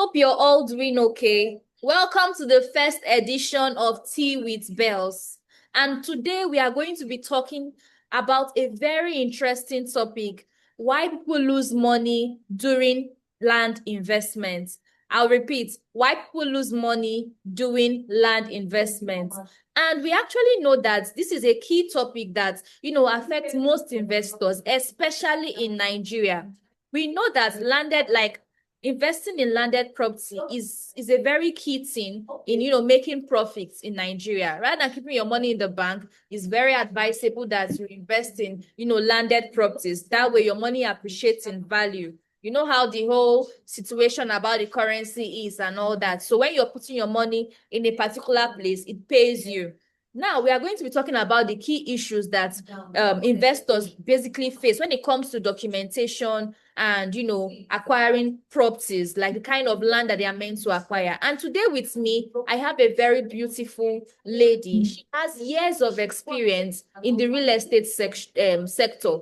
Hope you're all doing okay. Welcome to the first edition of Tea with Bells. And today we are going to be talking about a very interesting topic: why people lose money during land investments. I'll repeat, why people lose money doing land investments. And we actually know that this is a key topic that, affects most investors, especially in Nigeria. We know that investing in landed property is a very key thing in making profits in Nigeria. Rather than keeping your money in the bank, it's very advisable that you invest in landed properties. That way your money appreciates in value. You know how the whole situation about the currency is and all that. So when you're putting your money in a particular place, it pays you. Now, we are going to be talking about the key issues that investors basically face when it comes to documentation and, acquiring properties, like the kind of land that they are meant to acquire. And today with me, I have a very beautiful lady. She has years of experience in the real estate sector.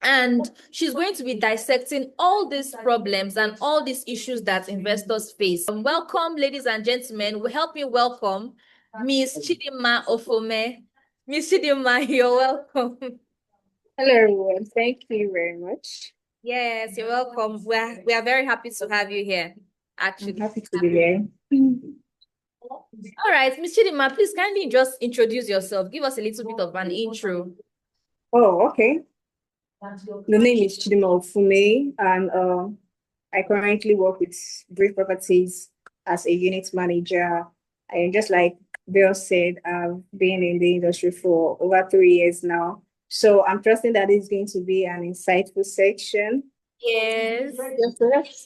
And she's going to be dissecting all these problems and all these issues that investors face. Welcome, ladies and gentlemen. We help me welcome Miss Chidima Ofume. Miss Chidima, you're welcome. Hello, everyone. Thank you very much. Yes, you're welcome. We are very happy to have you here, actually. I'm happy to be here. All right, Miss Chidima, please kindly just introduce yourself. Give us a little bit of an intro. Oh, okay. The name is Chidima Ofume, and I currently work with Brief Properties as a unit manager. And just like Bill said, I've been in the industry for over 3 years now. So I'm trusting that it's going to be an insightful section. Yes.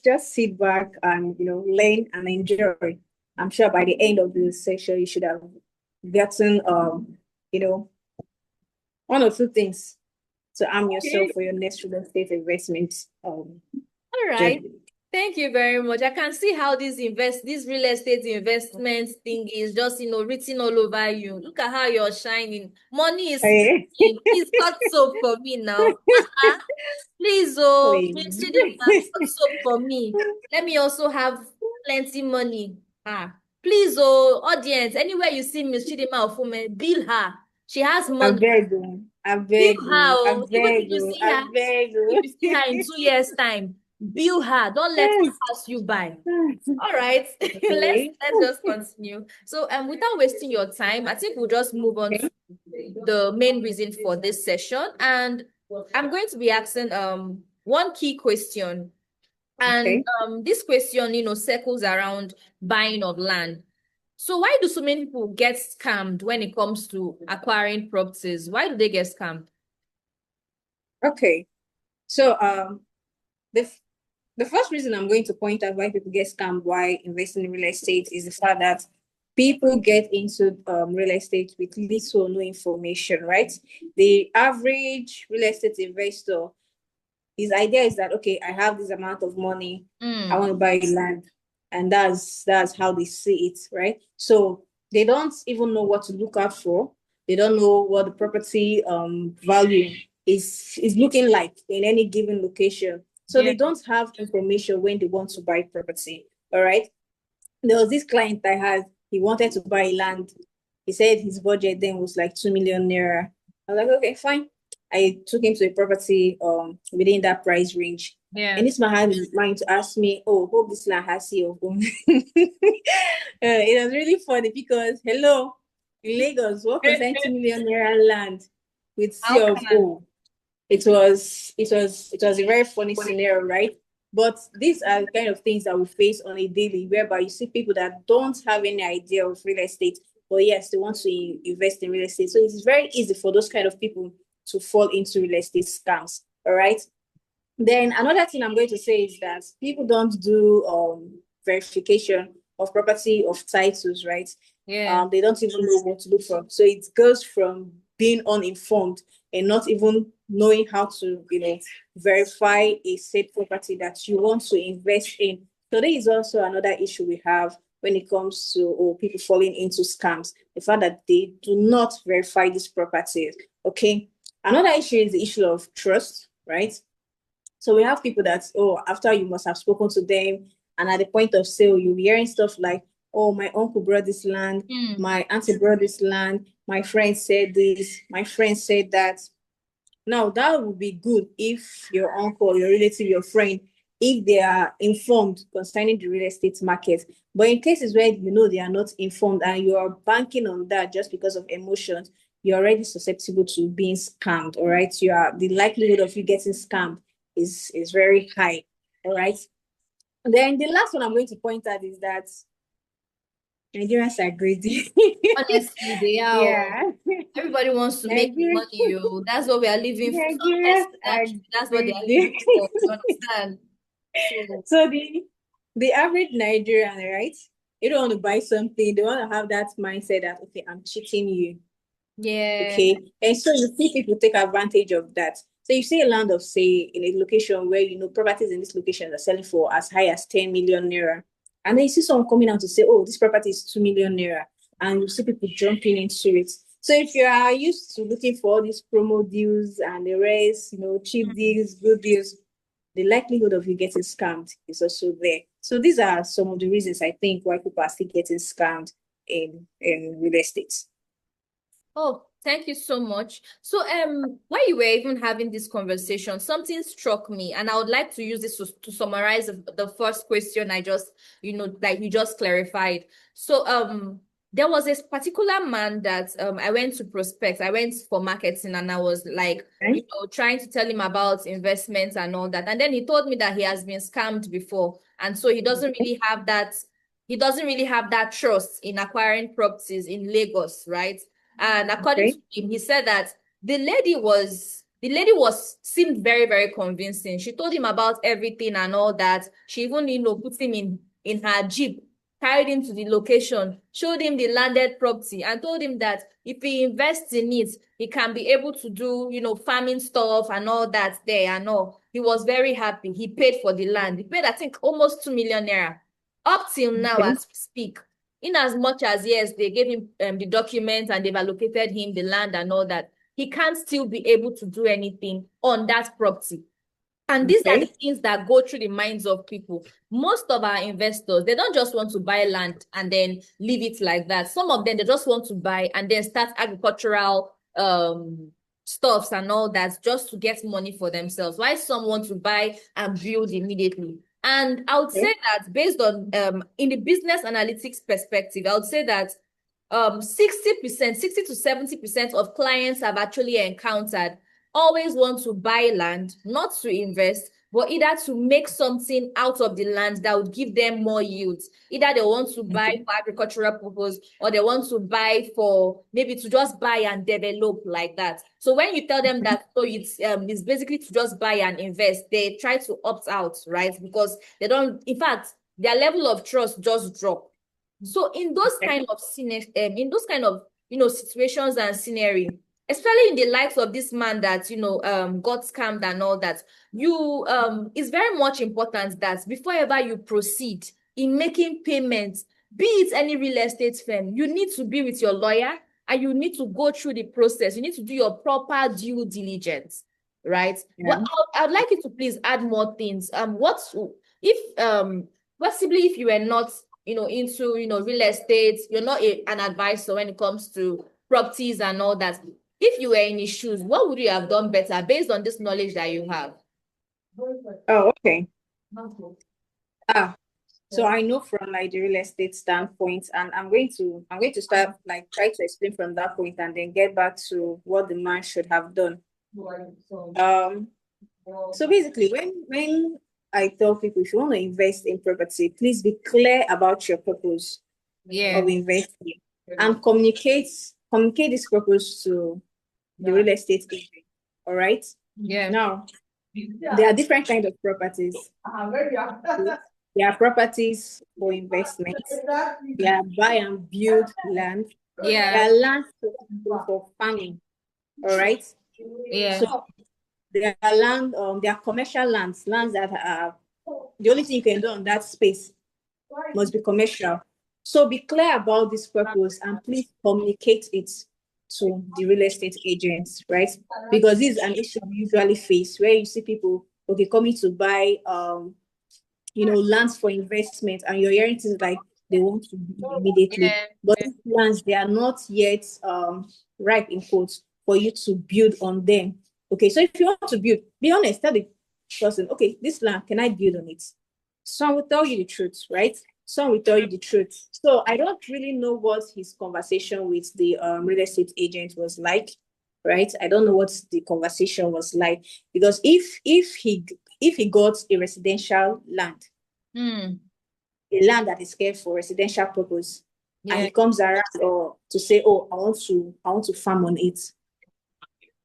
Just sit back and learn and enjoy. I'm sure by the end of the session you should have gotten one or two things to arm yourself for your next real estate investment. All right. Journey. Thank you very much. I can see how this real estate investment thing is just written all over you. Look at how you're shining. Money is Please cut soap for me now. Please, cut soap for me. Let me also have plenty money. Please, audience, anywhere you see Miss Chidima Ofume, bill her. She has money. I beg you. Even if you see her in 2 years' time, bill her. Don't let her pass you by. All right. let's just continue. So without wasting your time, I think we'll just move on to the main reason for this session. And I'm going to be asking one key question. And this question, circles around buying of land. So why do so many people get scammed when it comes to acquiring properties? Why do they get scammed? Okay. So the first reason I'm going to point out why people get scammed while investing in real estate is the fact that people get into real estate with little or no information, right? The average real estate investor, his idea is that, okay, I have this amount of money, I want to buy land. And that's how they see it, right? So they don't even know what to look out for. They don't know what the property value is looking like in any given location. So they don't have information when they want to buy property. All right. There was this client I had, he wanted to buy land. He said his budget then was like 2 million naira. I was like, okay, fine. I took him to a property within that price range. Yeah. And this man had his mind to ask me, oh, hope this land has CEO. It was really funny because, hello, in Lagos, what concern 2 million naira land with CEO? It was a very funny scenario, right? But these are the kind of things that we face on a daily, whereby you see people that don't have any idea of real estate, but yes, they want to invest in real estate. So it's very easy for those kind of people to fall into real estate scams. All right. Then another thing I'm going to say is that people don't do verification of property, of titles, right? Yeah. They don't even know what to look for. So it goes from being uninformed and not even knowing how to, verify a said property that you want to invest in. So there is also another issue we have when it comes to people falling into scams. The fact that they do not verify these properties. Okay. Another issue is the issue of trust, right? So we have people that, after you must have spoken to them And at the point of sale, you'll be hearing stuff like, oh, my uncle brought this land, my auntie brought this land, my friend said this, my friend said that. Now, that would be good if your uncle, your relative, your friend, if they are informed concerning the real estate market. But in cases where you know they are not informed and you are banking on that just because of emotions, you're already susceptible to being scammed. All right. The likelihood of you getting scammed is very high. All right. And then the last one I'm going to point out is that Nigerians are greedy. Honestly, they are. Yeah. Everybody wants to make money, you. That's what we are living for. Nigerians are That's what they are living greedy. for. You understand? So the average Nigerian, right? You don't want to buy something. They want to have that mindset that, okay, I'm cheating you. Yeah. Okay. And so you see people take advantage of that. So you see a land of, say, in a location where you know properties in this location are selling for as high as 10 million naira. And then you see someone coming out to say, oh, this property is 2 million naira. And you see people jumping into it. So if you are used to looking for all these promo deals and the rest, you know, cheap deals, good deals, the likelihood of you getting scammed is also there. So these are some of the reasons I think why people are still getting scammed in real estate. Oh, thank you so much. So, while you were even having this conversation, something struck me, and I would like to use this to summarize the first question I just, like you just clarified. So, there was this particular man that I went to prospect. I went for marketing, and I was like, trying to tell him about investments and all that. And then he told me that he has been scammed before, and so he doesn't really have that. He doesn't really have that trust in acquiring properties in Lagos, right? And according to him, he said that the lady seemed very, very convincing. She told him about everything and all that. She even, put him in her jeep, carried him to the location, showed him the landed property, and told him that if he invests in it, he can be able to do, farming stuff and all that there and all. He was very happy. He paid for the land. He paid, I think, almost 2 million naira. Up till now, as we speak, in as much as, yes, they gave him the documents and they've allocated him the land and all that, he can't still be able to do anything on that property. And these are the things that go through the minds of people. Most of our investors, they don't just want to buy land and then leave it like that. Some of them, they just want to buy and then start agricultural stuffs and all that just to get money for themselves. Why some want to buy and build immediately. And I would say that based on in the business analytics perspective, I would say that 60%, 60 to 70% of clients have actually encountered always want to buy land, not to invest, but either to make something out of the land that would give them more yields. Either they want to buy for agricultural purpose, or they want to buy for maybe to just buy and develop like that. So when you tell them that, so it's basically to just buy and invest, they try to opt out, right? Because they don't, in fact, their level of trust just drop. So in those kind of situations and scenario, especially in the likes of this man that got scammed and all that, it's very much important that before ever you proceed in making payments, be it any real estate firm, you need to be with your lawyer and you need to go through the process. You need to do your proper due diligence, right? Well, I'd like you to please add more things. Possibly if you were not into real estate, you're not an advisor when it comes to properties and all that. If you were in his shoes, what would you have done better based on this knowledge that you have? Oh, okay. So I know from like the real estate standpoint, and I'm going to start like try to explain from that point and then get back to what the man should have done. So basically when I tell people if you want to invest in property, please be clear about your purpose of investing and communicate this purpose to the real estate agent. All right. Now, there are different kinds of properties. There are properties for investment. There are buy and build land. There are land for farming. All right. So there are land, there are commercial lands that are the only thing you can do on that space must be commercial. So be clear about this purpose and please communicate it to the real estate agents, right? Because this is an issue we usually face where you see people coming to buy lands for investment, and you're hearing things like they want to build immediately. Yeah. But these lands, they are not yet ripe in quotes for you to build on them. Okay, so if you want to build, be honest, tell the person, okay, this land, can I build on it? Some will tell you the truth, right? Some will tell you the truth. So I don't really know what his conversation with the real estate agent was like, right? I don't know what the conversation was like, because if he got a residential land, a land that is kept for residential purpose, and Yeah. he comes around or to say, oh, I want to farm on it,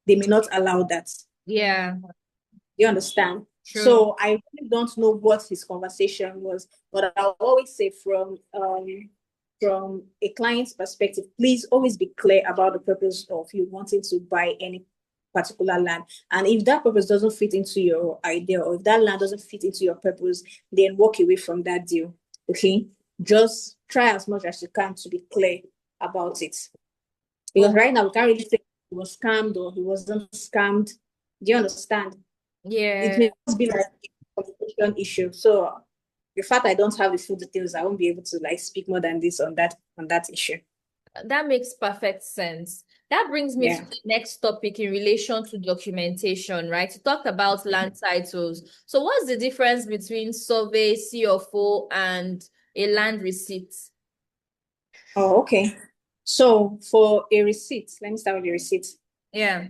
they may not allow that. Yeah. You understand? True. So I really don't know what his conversation was, but I'll always say from a client's perspective, please always be clear about the purpose of you wanting to buy any particular land. And if that purpose doesn't fit into your idea, or if that land doesn't fit into your purpose, then walk away from that deal. Okay? Just try as much as you can to be clear about it. Because right now we can't really say he was scammed or he wasn't scammed. Do you understand? It Yeah. may just be like a communication issue. So the fact I don't have the full details, I won't be able to like speak more than this on that issue. That makes perfect sense. That brings me to the next topic in relation to documentation, right? You talked about land titles. So what's the difference between survey, CFO, and a land receipt? Oh, okay. So for a receipt, let me start with the receipt. Yeah.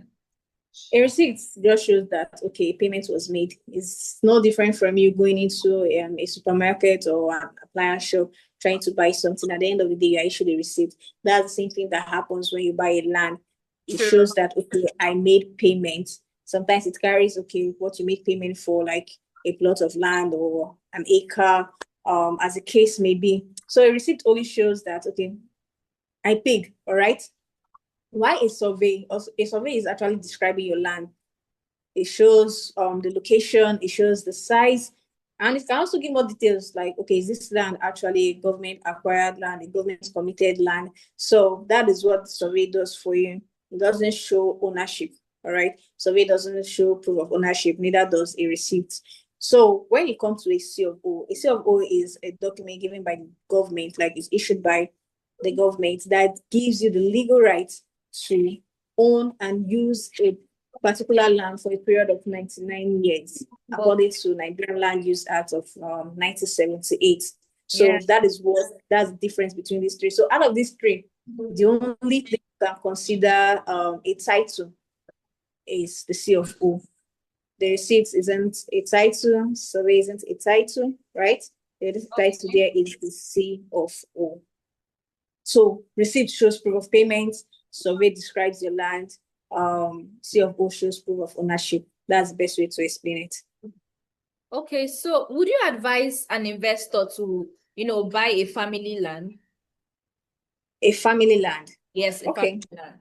A receipt just shows that, okay, payment was made. It's no different from you going into a supermarket or an appliance shop trying to buy something. At the end of the day, you are issued a receipt. That's the same thing that happens when you buy a land. It True. shows that, okay, I made payment. Sometimes it carries, okay, what you make payment for, like a plot of land or an acre, as the case may be. So a receipt only shows that, okay, I paid, all right? Why a survey? Also, a survey is actually describing your land. It shows the location, it shows the size, and it can also give more details like, okay, is this land actually government acquired land, a government committed land? So that is what the survey does for you. It doesn't show ownership, all right? Survey doesn't show proof of ownership, neither does a receipt. So when it comes to a C of O, a C of O is a document given by the government, like it's issued by the government, that gives you the legal right to own and use a particular land for a period of 99 years, according to Nigerian Land Use Act of 1978. So that's the difference between these three. So out of these three, the only thing you can consider a title is the C of O. The receipt isn't a title, survey isn't a title, right? The title there is the C of O. So receipt shows proof of payment, survey describes your land, C of O shows proof of ownership. That's the best way to explain it. Okay, so would you advise an investor to, buy a family land? A family land? Yes, a family land.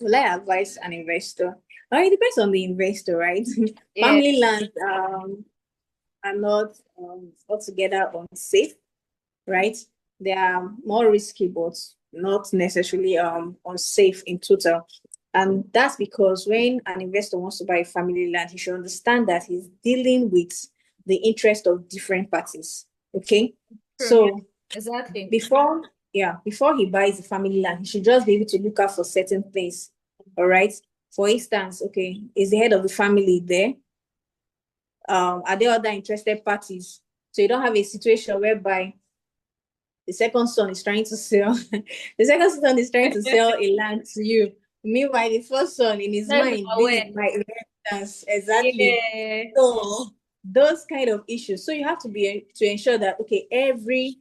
Will I advise an investor? It depends on the investor, right? Yeah. Family lands are not altogether unsafe, right? They are more risky, but not necessarily unsafe in total. And that's because when an investor wants to buy a family land, he should understand that he's dealing with the interest of different parties. Okay. True, So yeah. Exactly. before he buys the family land, he should just be able to look out for certain things. All right. For instance, okay, is the head of the family there? Are there other interested parties? So you don't have a situation whereby the second son is trying to sell a land to you. Meanwhile, the first son in his mind, this is my inheritance. Exactly. Yeah. So those kind of issues. So you have to ensure that, okay, every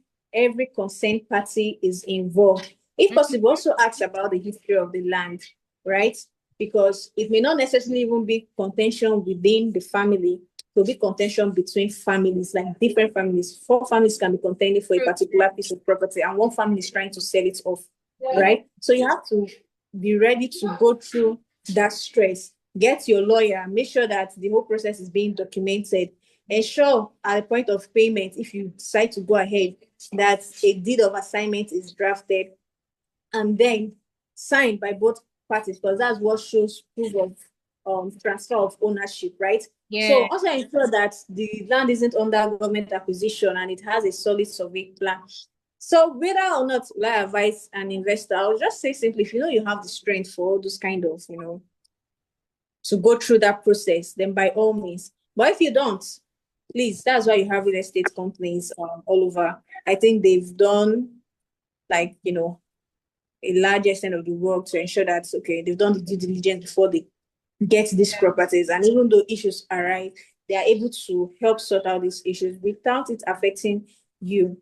consent party is involved. If possible, also ask about the history of the land, right? Because it may not necessarily even be contention within the family. It will be contention between families, like different families. 4 families can be contending for a particular piece of property, and one family is trying to sell it off, right? So you have to be ready to go through that stress. Get your lawyer, make sure that the whole process is being documented. Ensure at the point of payment, if you decide to go ahead, that a deed of assignment is drafted and then signed by both parties, because that's what shows proof transfer of ownership, right? Yeah. So also ensure that the land isn't under government acquisition and it has a solid survey plan. So whether or not will I advise an investor, I would just say simply, if you know you have the strength for all those kind of, to go through that process, then by all means. But if you don't, please, that's why you have real estate companies all over. I think they've done like, a large extent of the work to ensure that, okay, they've done the due diligence before they get these properties. And even though issues arise, they are able to help sort out these issues without it affecting you,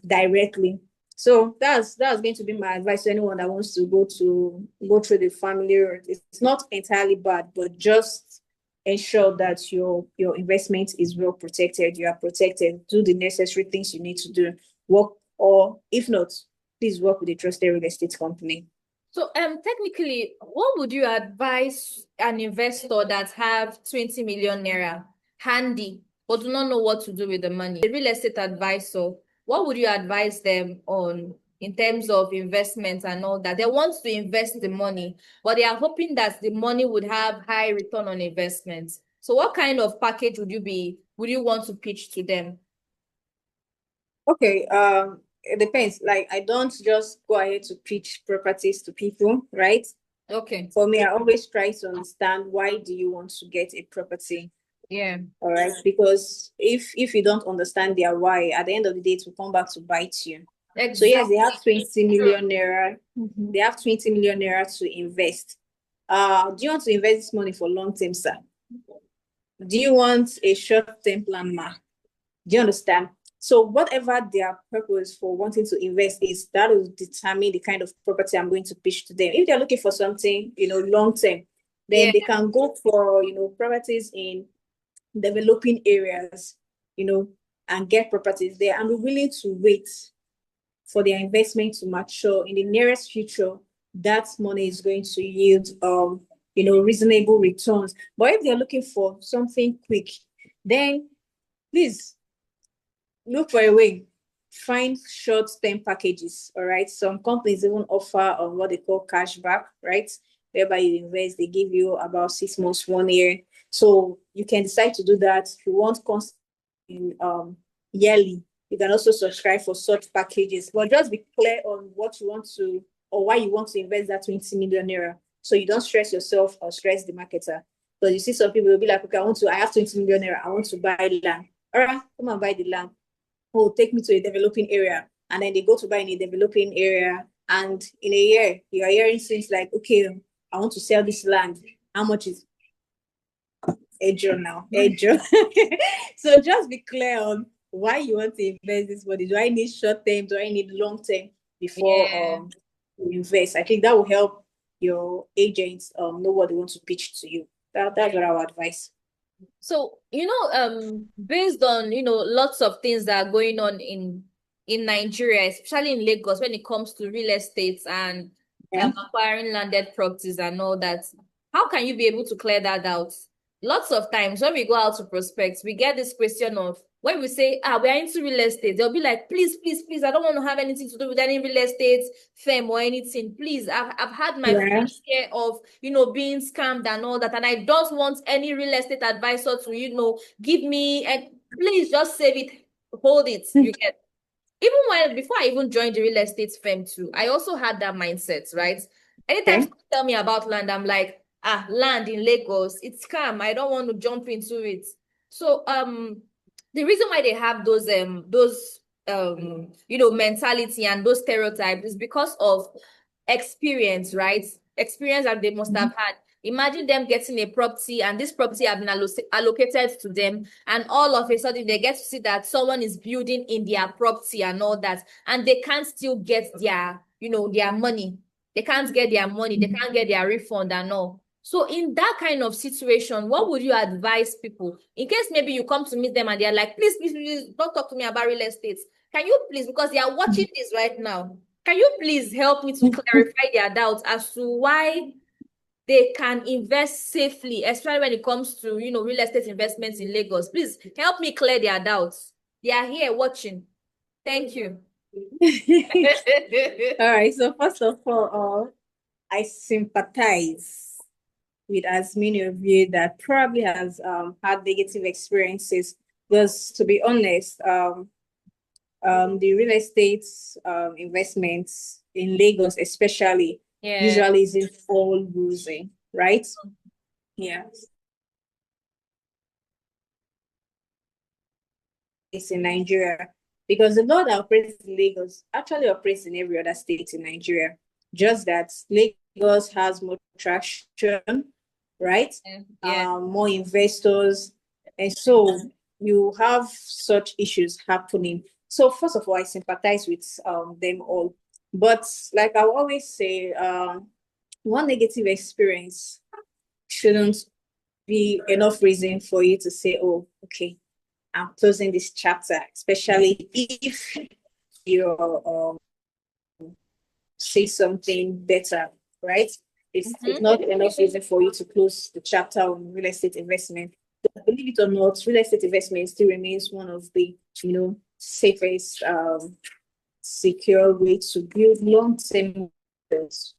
directly. So that's going to be my advice to anyone that wants to go through the family route. It's not entirely bad, but just ensure that your investment is well protected. You are protected. Do the necessary things you need to do. Work, or if not, please work with a trusted real estate company. So technically, what would you advise an investor that have 20 million naira handy but do not know what to do with the money? A real estate advisor, what would you advise them on in terms of investments and all that? They want to invest the money, but they are hoping that the money would have high return on investments. So what kind of package would you want to pitch to them? Okay, it depends. Like, I don't just go ahead to pitch properties to people, right? Okay. For me, I always try to understand, why do you want to get a property? Yeah. All right. Because if you don't understand their why, at the end of the day, it will come back to bite you. Exactly. So yes, they have 20 million naira. They have 20 million naira to invest. Do you want to invest this money for long term, sir? Do you want a short term plan, ma? Do you understand? So whatever their purpose for wanting to invest is, that will determine the kind of property I'm going to pitch to them. If they're looking for something, long term, then they can go for, properties in developing areas, and get properties there, and be willing to wait for their investment to mature. In the nearest future, that money is going to yield, reasonable returns. But if they're looking for something quick, then please look for a way. Find short-term packages. All right. Some companies even offer what they call cashback, right? Whereby you invest, they give you about 6 months, 1 year. So you can decide to do that. If you want constant yearly, you can also subscribe for such packages. But just be clear on what you want to, or why you want to invest that 20 million naira, so you don't stress yourself or stress the marketer. Because you see some people will be like, okay, I have 20 million naira, I want to buy land. All right, come and buy the land. Oh, take me to a developing area. And then they go to buy in a developing area. And in a year, you are hearing things like, okay, I want to sell this land. How much is Edjo now? Edjo. So just be clear on why you want to invest this money. Do I need short term? Do I need long term before you invest? I think that will help your agents know what they want to pitch to you. That's what I would advise. So, based on, lots of things that are going on in Nigeria, especially in Lagos, when it comes to real estate and acquiring landed properties and all that, how can you be able to clear that out? Lots of times when we go out to prospect, we get this question of, when we say, we are into real estate, they'll be like, please, please, please, I don't want to have anything to do with any real estate firm or anything. Please, I've had my fair share of, being scammed and all that. And I don't want any real estate advisor to, give me, and please just save it, hold it. You get. Even before I even joined the real estate firm too, I also had that mindset, right? Anytime someone tell me about land, I'm like, land in Lagos, it's scam. I don't want to jump into it. So the reason why they have those mentality and those stereotypes is because of experience, right? Experience that they must have had. Imagine them getting a property and this property have been allocated to them, and all of a sudden they get to see that someone is building in their property and all that, and they can't still get their, their money. They can't get their money. They can't get their refund and all. So in that kind of situation, what would you advise people in case maybe you come to meet them and they're like, please, please, please don't talk to me about real estate. Can you please, because they are watching this right now, can you please help me to clarify their doubts as to why they can invest safely, especially when it comes to, real estate investments in Lagos? Please help me clear their doubts. They are here watching. Thank you. All right. So first of all, I sympathize with as many of you that probably has had negative experiences. Because to be honest, the real estate investments in Lagos especially usually isn't all rosy, right? Yeah. It's in Nigeria because the law that operates in Lagos actually operates in every other state in Nigeria. Just that Lagos has more traction, right? More investors, and so you have such issues happening. So first of all, I sympathize with them all. But like I always say, one negative experience shouldn't be enough reason for you to say, oh, okay, I'm closing this chapter, especially if you say something better, right? It's not enough reason for you to close the chapter on real estate investment. Believe it or not, real estate investment still remains one of the safest, secure way to build long-term wealth,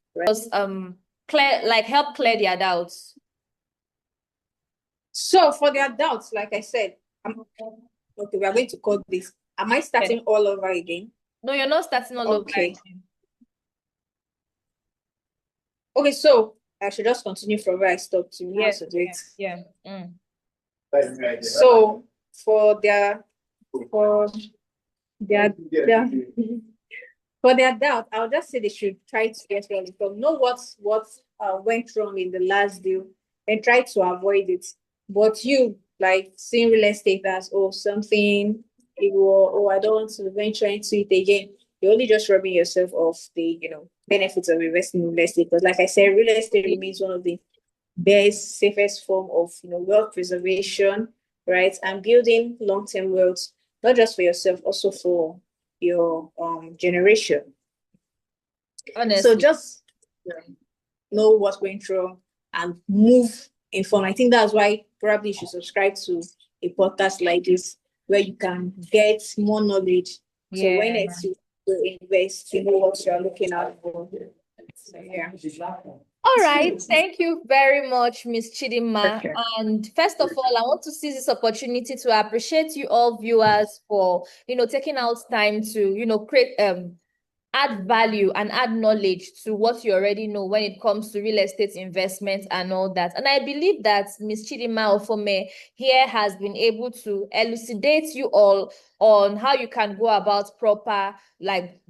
right? Help clear their doubts. So for their doubts, like I said, okay, we are going to call this. Am I starting all over again? No, you're not starting all over again. Okay, so I should just continue from where I stopped. You know how to do it. Yeah. So for their for doubt, I'll just say they should try to get well informed, know what went wrong in the last deal and try to avoid it. But you like seeing real estate as something I don't want to venture into it again. You're only just robbing yourself of the benefits of investing in real estate. Because like I said, real estate remains one of the best, safest form of wealth preservation, right? And building long-term wealth, not just for yourself, also for your generation. Honestly. So just know what's going through and move informed. I think that's why probably you should subscribe to a podcast like this where you can get more knowledge. So when it's you invest, you know what you're looking out for. So, yeah. All right. Thank you very much, Miss Chidima. Okay. And first of all, I want to seize this opportunity to appreciate you all viewers for, taking out time to, create add value and add knowledge to what you already know when it comes to real estate investment and all that. And I believe that Ms. Chidima Ofume here has been able to elucidate you all on how you can go about proper,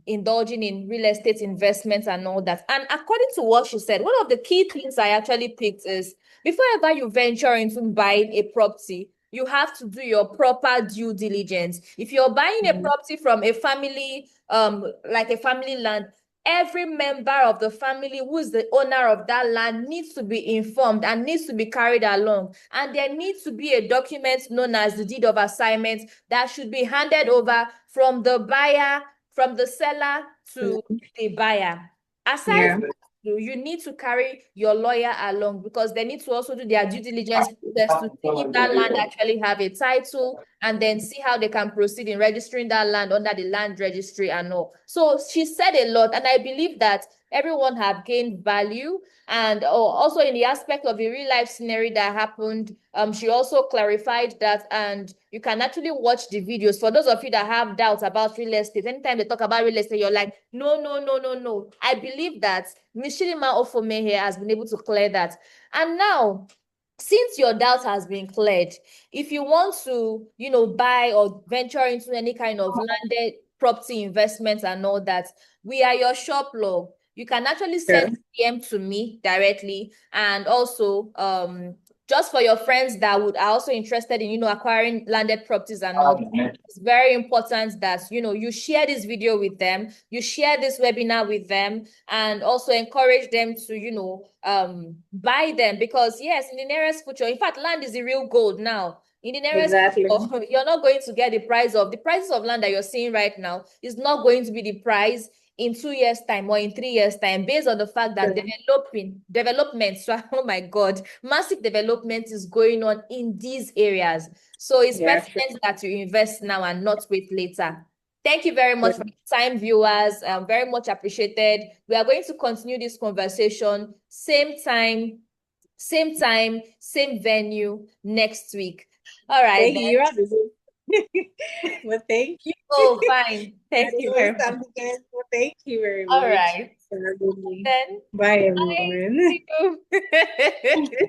indulging in real estate investments and all that. And according to what she said, one of the key things I actually picked is before ever you venture into buying a property, you have to do your proper due diligence. If you're buying a property from a family, like a family land, every member of the family who is the owner of that land needs to be informed and needs to be carried along. And there needs to be a document known as the deed of assignment that should be handed over from the buyer, from the seller to the buyer. Aside from you need to carry your lawyer along because they need to also do their due diligence process to see if that land actually have a title and then see how they can proceed in registering that land under the land registry and all. So she said a lot, and I believe that everyone have gained value. And also in the aspect of a real life scenario that happened, she also clarified that, and you can actually watch the videos. For those of you that have doubts about real estate, anytime they talk about real estate, you're like, no. I believe that Ms. Chidima Ofume here has been able to clear that. And now, since your doubt has been cleared, if you want to, buy or venture into any kind of landed property investments and all that, we are your shop log. You can actually send DM to me directly, and also just for your friends that are also interested in acquiring landed properties and all. It's very important that you share this video with them, you share this webinar with them, and also encourage them to buy them, because yes, in the nearest future, in fact, land is the real gold now. In the nearest future, you're not going to get the prices of land that you're seeing right now is not going to be the price in 2 years' time or in 3 years' time, based on the fact that development, so oh my God, massive development is going on in these areas. So it's pertinent that you invest now and not wait later. Thank you very much for your time, viewers. Very much appreciated. We are going to continue this conversation same time Same time, same venue next week. All right, Thank you. then. You're the well, thank you. Oh, fine. You're Thank the you host very much. of the guest. Well, thank you very All much right. for having me. Then, Bye, bye. everyone. See you.